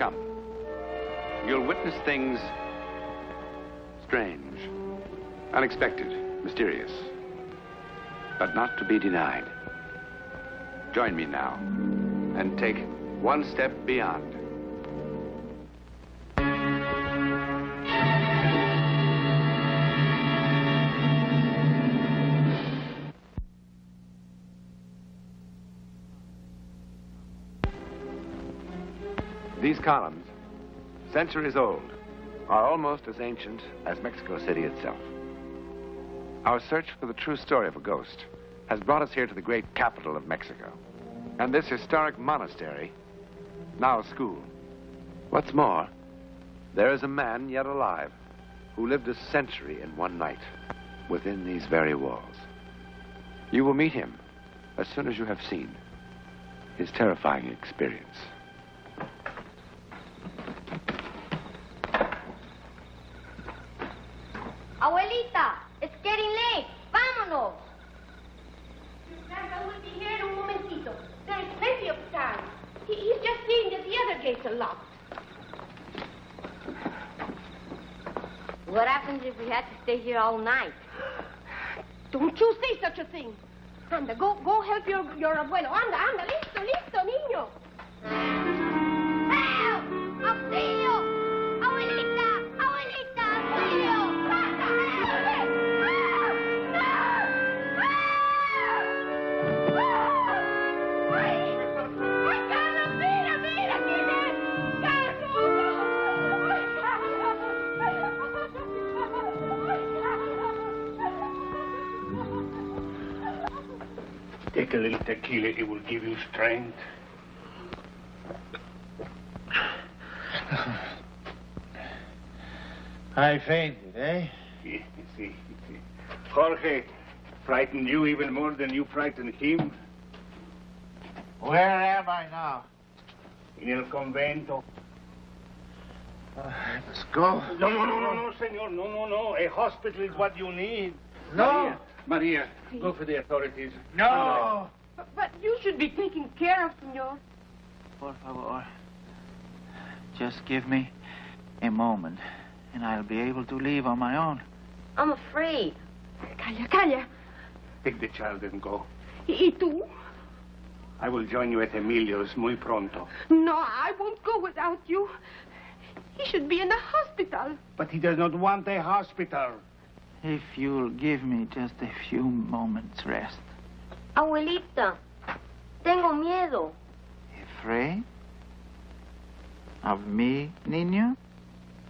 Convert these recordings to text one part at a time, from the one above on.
Come. You'll witness things strange, unexpected, mysterious, but not to be denied. Join me now and take one step beyond. These columns, centuries old, are almost as ancient as Mexico City itself. Our search for the true story of a ghost has brought us here to the great capital of Mexico. And this historic monastery, now a school. What's more, there is a man yet alive who lived a century in one night within these very walls. You will meet him as soon as you have seen his terrifying experience. Abuelita, it's getting late. Vámonos. Santa will be here in un momentito. There is plenty of time. He's just seeing that the other gates are locked. What happens if we had to stay here all night? Don't you say such a thing. Anda, go help your abuelo. Anda, listo, niño. Help! Auxilio! Abuelita, auxilio! Take a little tequila, it will give you strength. I fainted, eh? See. Jorge frightened you even more than you frightened him. Where am I now? In el convento. Let's go. No, senor. No. A hospital is what you need. No. Maria, go for the authorities. No. But you should be taken care of, senor. Por favor. Just give me a moment, and I'll be able to leave on my own. I'm afraid. Calla. Take the child and go. ¿Y tú? I will join you at Emilio's muy pronto. No, I won't go without you. He should be in a hospital. But he does not want a hospital. If you'll give me just a few moments' rest. Abuelita, tengo miedo. Afraid? Of me, niño?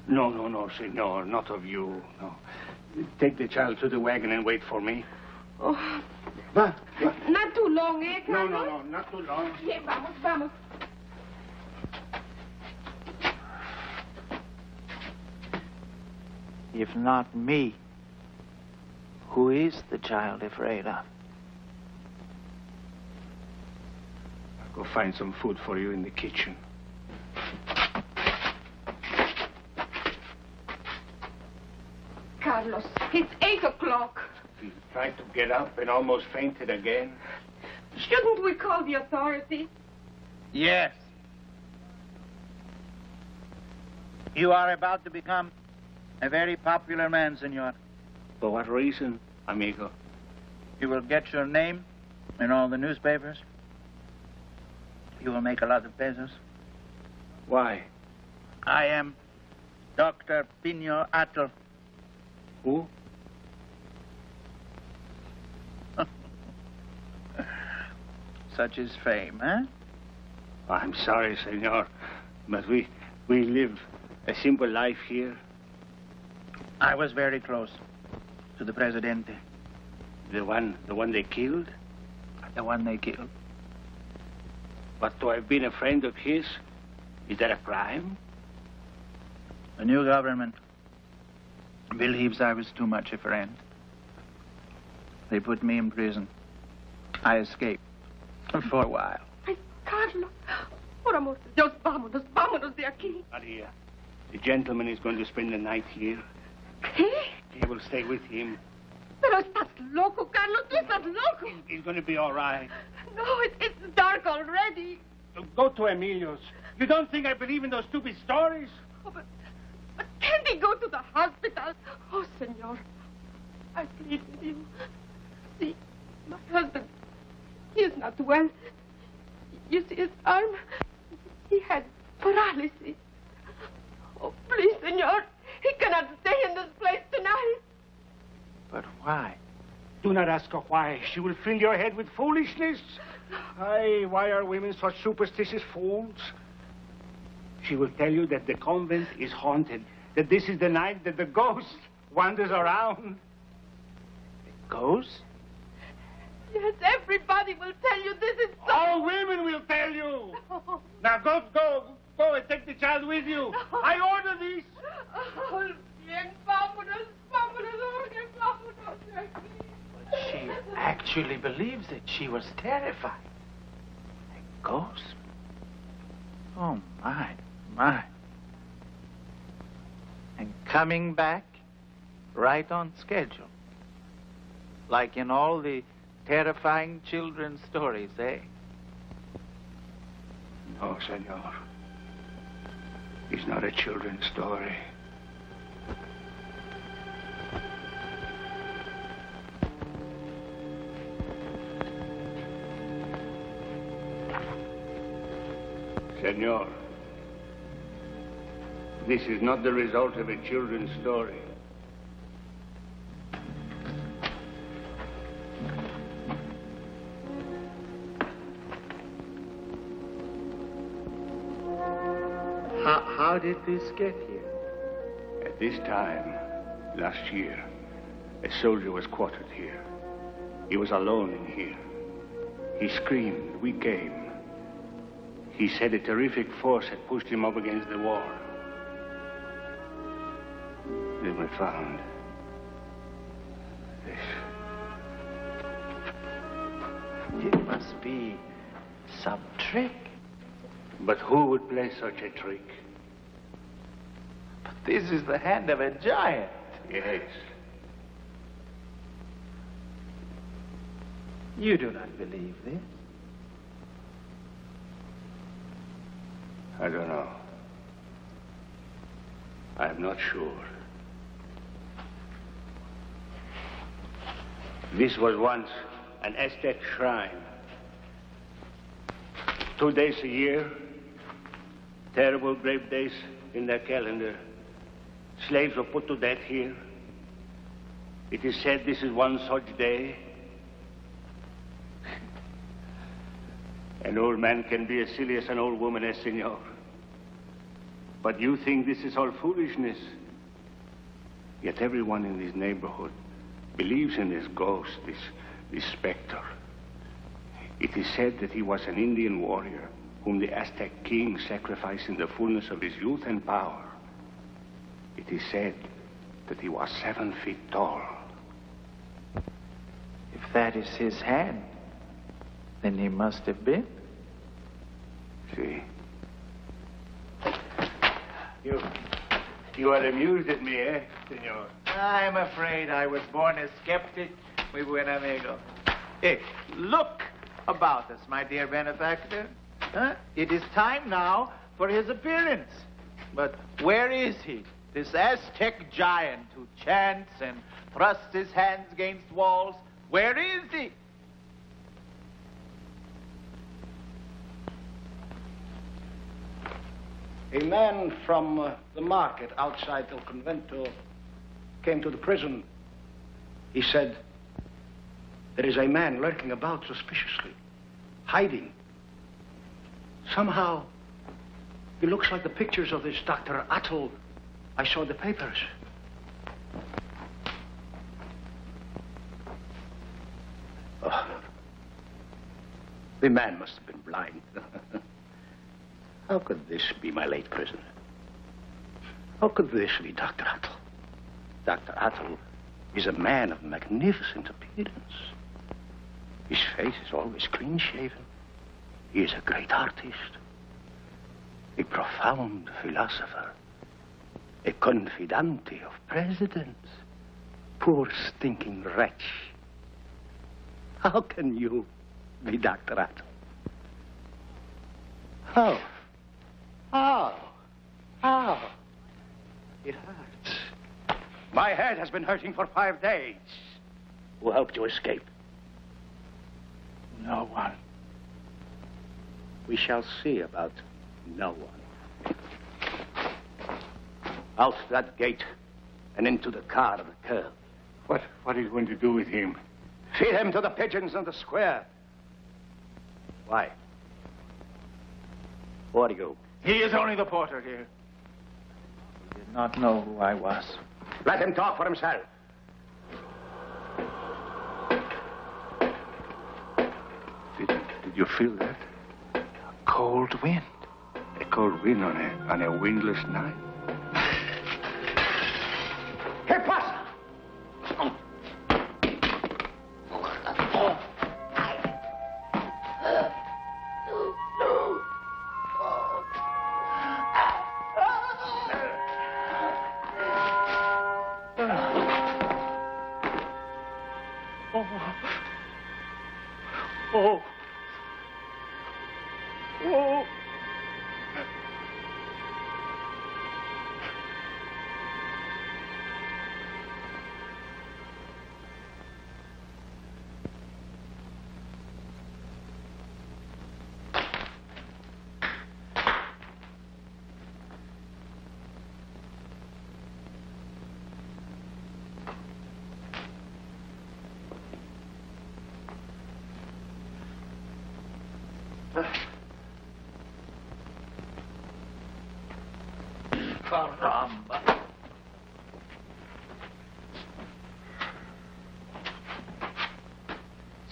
No, senor, not of you, no. Take the child to the wagon and wait for me. Oh. Va. Not too long, eh, Carlos? No, not too long. Yeah, vamos. If not me, who is the child afraid of? I'll go find some food for you in the kitchen. Carlos, it's 8 o'clock. He tried to get up and almost fainted again. Shouldn't we call the authorities? Yes. You are about to become a very popular man, senor. For what reason, amigo? You will get your name in all the newspapers. You will make a lot of pesos. Why? I am Dr. Pino Atl. Who? Such is fame, eh? I'm sorry, senor, but we live a simple life here. I was very close to the Presidente. The one they killed? The one they killed. But to have been a friend of his, is that a crime? The new government believes I was too much a friend. They put me in prison. I escaped for a while. Ay, Carlos, por amor de Dios, vámonos de aquí. Maria, the gentleman is going to spend the night here. ¿Qué? He will stay with him. Pero estás loco, Carlos, tú estás loco. He's going to be all right. No, it's dark already. Go to Emilio's. You don't think I believe in those stupid stories? Oh, but can't he go to the hospital? Oh, senor, I plead with you. See, my husband, he is not well. You see his arm? He had paralysis. Oh, please, senor, he cannot stay in this place tonight. But why? Do not ask her why. She will fill your head with foolishness. Aye, why are women such superstitious fools? She will tell you that the convent is haunted, that this is the night that the ghost wanders around. The ghost? Yes, everybody will tell you this is so. All women will tell you. No. Now go and take the child with you. No. I order this. Oh, bien, vámonos, vámonos, Jorge, vámonos. But she actually believes it. She was terrified. A ghost? Oh, my. And coming back right on schedule. Like in all the terrifying children's stories, eh? No, senor. It's not a children's story. Senor, this is not the result of a children's story. How did this get here? At this time, last year, a soldier was quartered here. He was alone in here. He screamed. We came. He said a terrific force had pushed him up against the wall. Then we found this. It must be some trick. But who would play such a trick? But this is the hand of a giant. Yes. You do not believe this? I don't know. I'm not sure. This was once an Aztec shrine. 2 days a year, terrible brave days in their calendar. Slaves were put to death here. It is said this is one such day. An old man can be as silly as an old woman, eh, senor? But you think this is all foolishness. Yet everyone in this neighborhood believes in this ghost, this specter. It is said that he was an Indian warrior whom the Aztec king sacrificed in the fullness of his youth and power. It is said that he was 7 feet tall. If that is his hand, then he must have been. See? You are amused at me, eh, senor? I'm afraid I was born a skeptic, muy buen amigo. Hey, look about us, my dear benefactor. Huh? It is time now for his appearance. But where is he? This Aztec giant who chants and thrusts his hands against walls. Where is he? A man from the market outside El Convento came to the prison. He said, there is a man lurking about suspiciously, hiding. Somehow, he looks like the pictures of this Dr. Atl I saw in the papers. Oh, the man must have been blind. How could this be my late prisoner? How could this be Dr. Atl? Dr. Atl is a man of magnificent appearance. His face is always clean-shaven. He is a great artist, a profound philosopher, a confidante of presidents. Poor stinking wretch. How can you be Dr. Atl? How? How? It hurts. My head has been hurting for 5 days. Who helped you escape? No one. We shall see about no one. Out that gate and into the car of the curb. What are you going to do with him? Feed him to the pigeons in the square. Why? Who are you? He is only the porter here. He did not know who I was. Let him talk for himself. Did you feel that? Cold wind. A cold wind on a windless night? ¿Qué pasa? Caramba.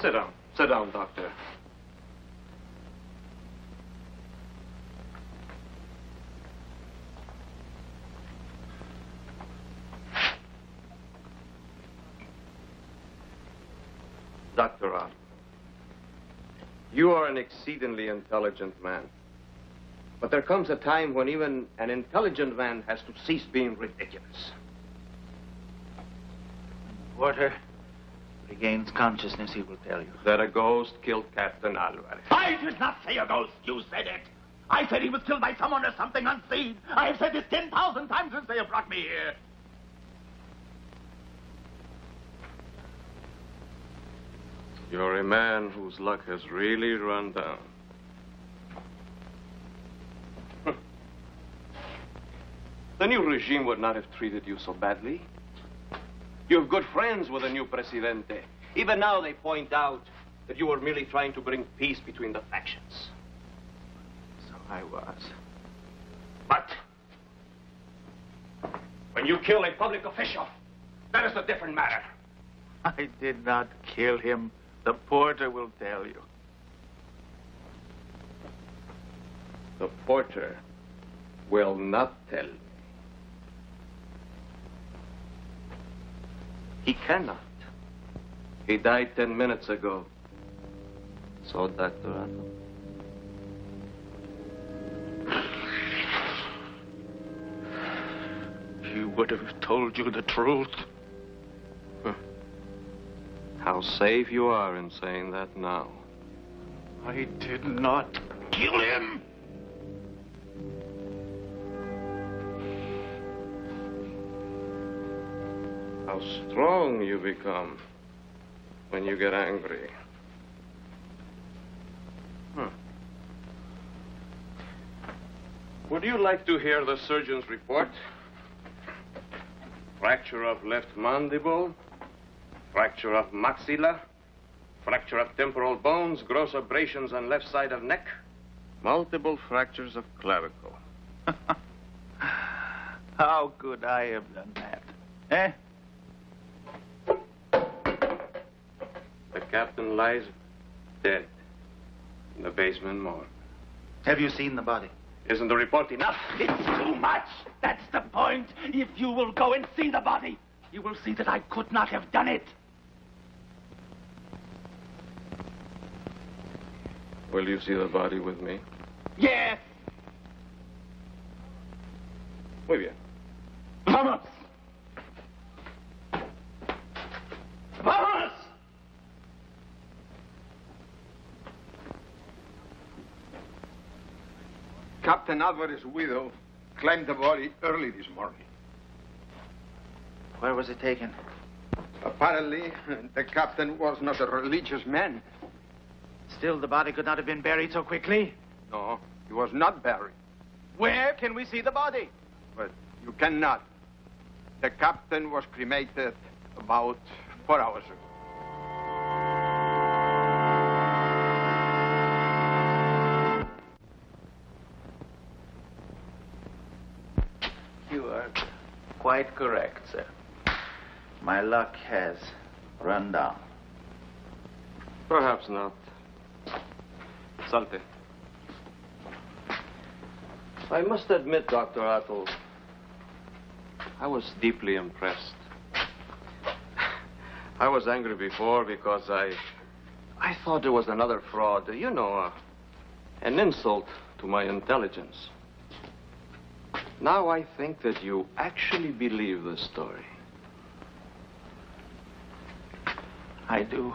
Sit down. Sit down, Doctor. Dr. Ott, you are an exceedingly intelligent man. But there comes a time when even an intelligent man has to cease being ridiculous. When the porter regains consciousness, he will tell you. That a ghost killed Captain Alvarez. I did not say a ghost. You said it. I said he was killed by someone or something unseen. I have said this 10,000 times since they have brought me here. You're a man whose luck has really run down. The new regime would not have treated you so badly. You have good friends with the new Presidente. Even now they point out that you were merely trying to bring peace between the factions. So I was. But when you kill a public official, that is a different matter. I did not kill him. The porter will tell you. The porter will not tell me. He cannot. He died 10 minutes ago. So, Dr. Otto. He would have told you the truth. How safe you are in saying that now. I did not kill him. How strong you become when you get angry. Would you like to hear the surgeon's report? Fracture of left mandible, fracture of maxilla, fracture of temporal bones, gross abrasions on left side of neck, multiple fractures of clavicle. How could I have done that? Eh? The captain lies dead in the basement morgue. Have you seen the body? Isn't the report enough? It's too much. That's the point. If you will go and see the body, you will see that I could not have done it. Will you see the body with me? Yes. Muy bien. Vamos. Vamos. Captain Alvarez's widow claimed the body early this morning. Where was it taken? Apparently, the captain was not a religious man. Still, the body could not have been buried so quickly. No, he was not buried. Where can we see the body? But you cannot. The captain was cremated about 4 hours ago. You are quite correct, sir. My luck has run down. Perhaps not. Salte. I must admit, Dr. Atl, I was deeply impressed. I was angry before because I thought it was another fraud. You know, an insult to my intelligence. Now I think that you actually believe the story. I do.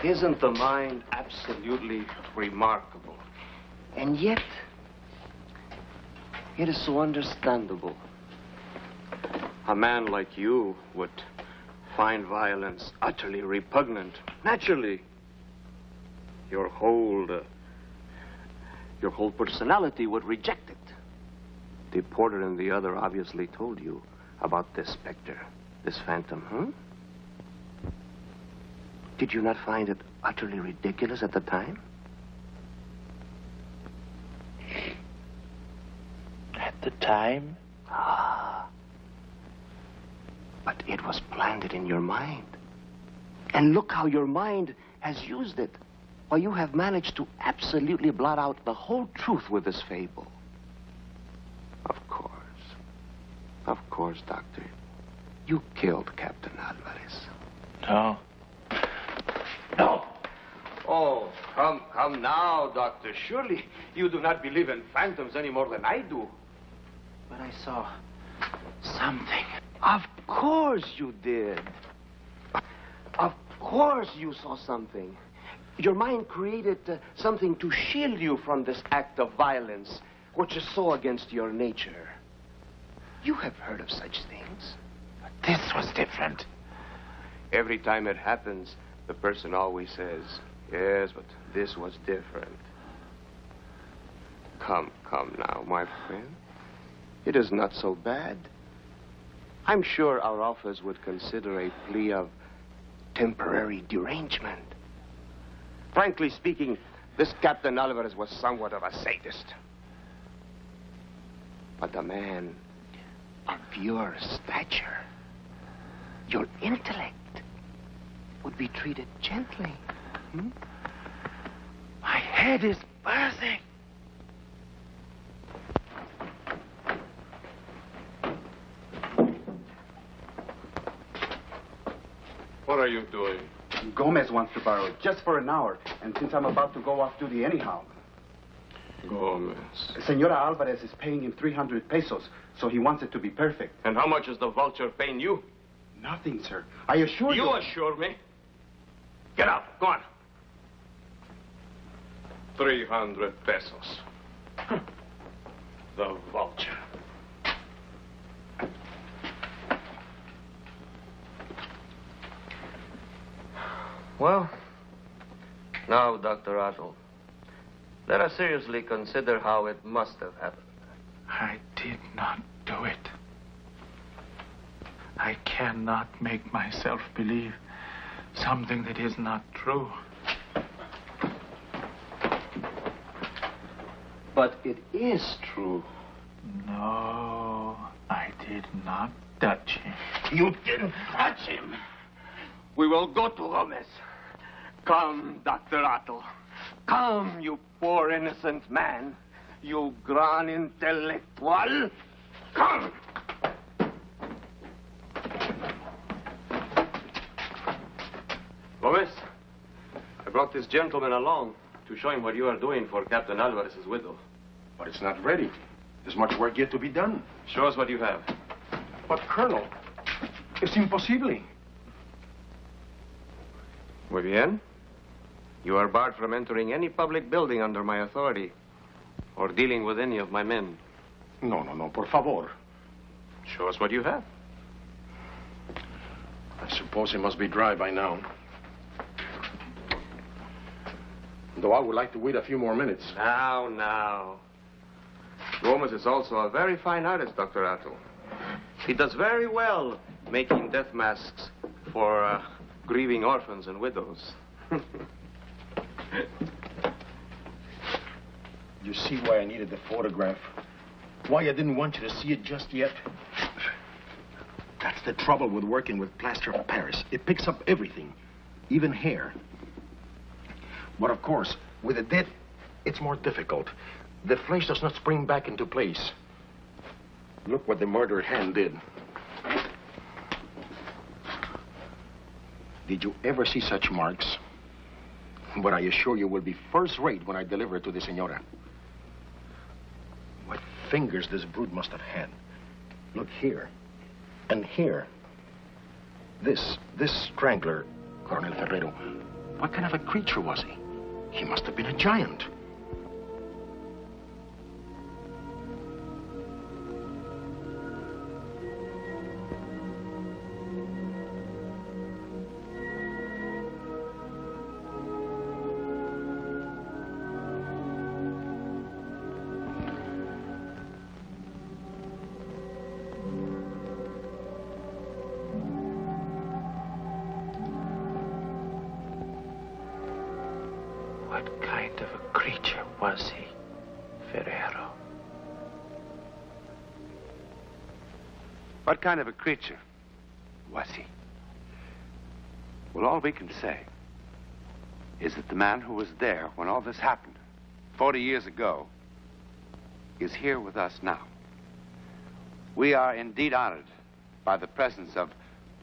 Isn't the mind absolutely remarkable? And yet, it is so understandable. A man like you would find violence utterly repugnant. Naturally, your whole personality would reject it. The porter and the other obviously told you about this specter, this phantom, huh? Did you not find it utterly ridiculous at the time? At the time? Ah. But it was planted in your mind. And look how your mind has used it. Why, you have managed to absolutely blot out the whole truth with this fable. Of course, Doctor. You killed Captain Alvarez. No. No. Oh, come now, Doctor. Surely you do not believe in phantoms any more than I do. But I saw something. Of course you did. Of course you saw something. Your mind created something to shield you from this act of violence, which is so against your nature. You have heard of such things. But this was different. Every time it happens, the person always says, yes, but this was different. Come now, my friend. It is not so bad. I'm sure our office would consider a plea of temporary derangement. Frankly speaking, this Captain Alvarez was somewhat of a sadist. But a man of your stature, your intellect, would be treated gently. My head is bursting. What are you doing? Gomez wants to borrow it just for an hour, and since I'm about to go off duty anyhow. Gomez. Senora Alvarez is paying him 300 pesos, so he wants it to be perfect. And how much is the vulture paying you? Nothing, sir. I assure you... You assure me? Get out. Go on. 300 pesos. The vulture. Well, now, Dr. Atl, let us seriously consider how it must have happened. I did not do it. I cannot make myself believe something that is not true. But it is true. No, I did not touch him. You didn't touch him. We will go to Gomez. Come, Dr. Atl. Come, you poor innocent man. You gran intellectual. Come! Gomez, I brought this gentleman along to show him what you are doing for Captain Alvarez's widow. But it's not ready. There's much work yet to be done. Show us what you have. But, Colonel, it's impossible. Muy bien. You are barred from entering any public building under my authority or dealing with any of my men. No, por favor. Show us what you have. I suppose he must be dry by now. Though I would like to wait a few more minutes. Now. Gomez is also a very fine artist, Dr. Attle. He does very well making death masks for grieving orphans and widows. You see why I needed the photograph? Why I didn't want you to see it just yet? That's the trouble with working with plaster of Paris. It picks up everything, even hair. But of course, with the dead, it's more difficult. The flesh does not spring back into place. Look what the murdered hand did. Did you ever see such marks? But I assure you will be first rate when I deliver it to the senora. What fingers this brute must have had. Look here. And here. This strangler, Coronel Ferrero, what kind of a creature was he? He must have been a giant. What kind of a creature was he, Ferrero? What kind of a creature was he? Well, all we can say is that the man who was there when all this happened 40 years ago is here with us now. We are indeed honored by the presence of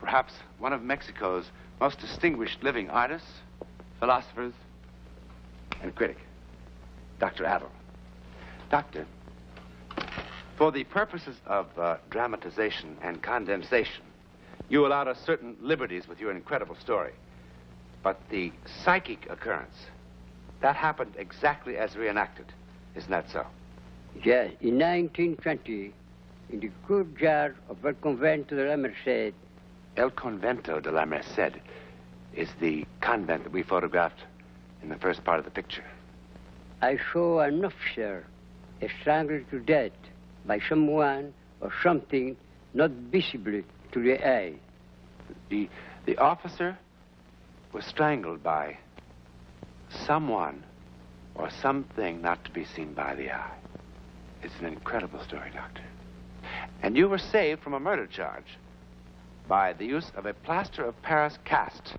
perhaps one of Mexico's most distinguished living artists, philosophers, and critic, Dr. Attle. Doctor, for the purposes of dramatization and condensation, you allowed us certain liberties with your incredible story. But the psychic occurrence, that happened exactly as reenacted. Isn't that so? Yes, in 1920, in the courtyard of El Convento de la Merced. El Convento de la Merced is the convent that we photographed in the first part of the picture. I saw an officer strangled to death by someone or something not visible to the eye. The officer was strangled by someone or something not to be seen by the eye. It's an incredible story, Doctor. And you were saved from a murder charge by the use of a plaster of Paris cast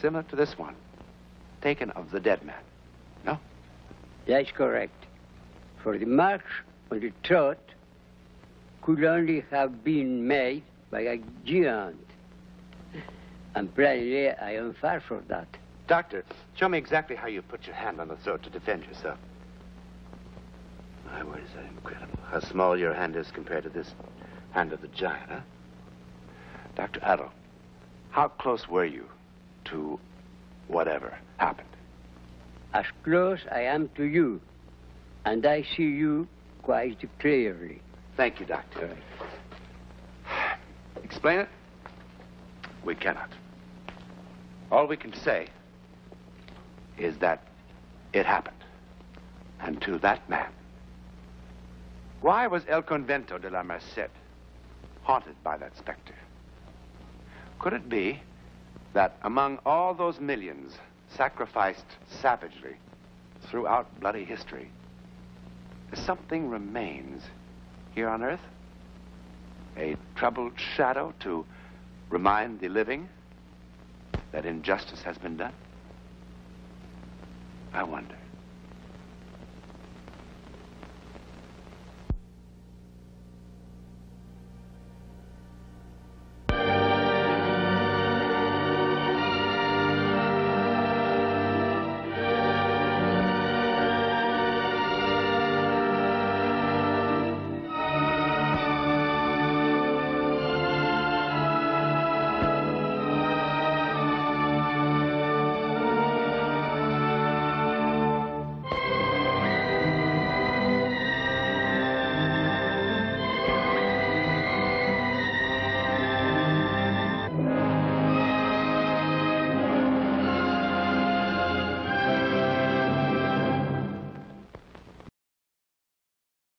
similar to this one, taken of the dead man. No? That's correct. For the marks on the throat could only have been made by a giant. And plainly, I am far from that. Doctor, show me exactly how you put your hand on the throat to defend yourself. My word, is that incredible. How small your hand is compared to this hand of the giant, huh? Dr. Attle, how close were you to whatever happened? As close I am to you, and I see you quite clearly. Thank you, Doctor. Explain it? We cannot. All we can say is that it happened, and to that man. Why was El Convento de la Merced haunted by that specter? Could it be that among all those millions sacrificed savagely throughout bloody history, something remains here on Earth? A troubled shadow to remind the living that injustice has been done? I wonder.